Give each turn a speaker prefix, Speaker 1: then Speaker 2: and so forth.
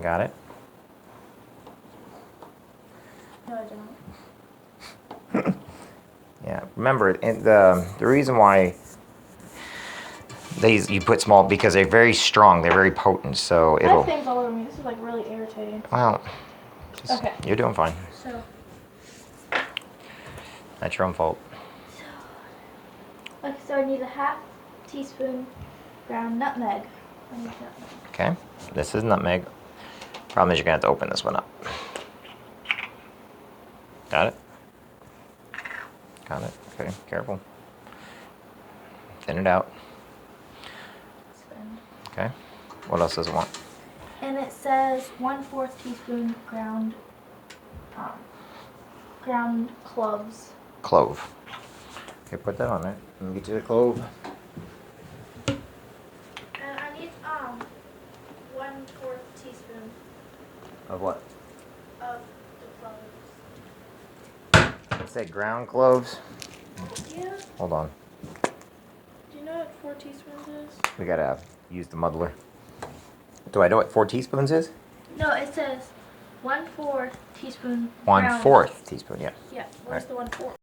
Speaker 1: Got it?
Speaker 2: No, I don't.
Speaker 1: Yeah. Remember, the reason why you put small, because they're very strong. They're very potent. So
Speaker 2: I
Speaker 1: it'll.
Speaker 2: have things all over me. This is like really irritating.
Speaker 1: Well.
Speaker 2: Okay.
Speaker 1: You're doing fine.
Speaker 2: So.
Speaker 1: That's your own fault.
Speaker 2: Okay, so I need a half teaspoon ground nutmeg. I need nutmeg.
Speaker 1: Okay. This is nutmeg. Problem is you're gonna have to open this one up. Got it? Got it. Okay. Careful. Thin it out.
Speaker 2: Spin.
Speaker 1: Okay. What else does it want?
Speaker 2: And it says 1/4 teaspoon ground cloves.
Speaker 1: Clove. Okay, put that on there. Let me get you the clove.
Speaker 2: And I need 1/4 teaspoon
Speaker 1: Of what?
Speaker 2: of the cloves.
Speaker 1: It said ground cloves.
Speaker 2: Yeah.
Speaker 1: Hold on.
Speaker 2: Do you know what 4 teaspoons is?
Speaker 1: We gotta use the muddler. Do I know what 4 teaspoons is?
Speaker 2: No, it says 1/4 teaspoon.
Speaker 1: 1/4 teaspoon, yeah.
Speaker 2: Yeah. Where's the 1/4?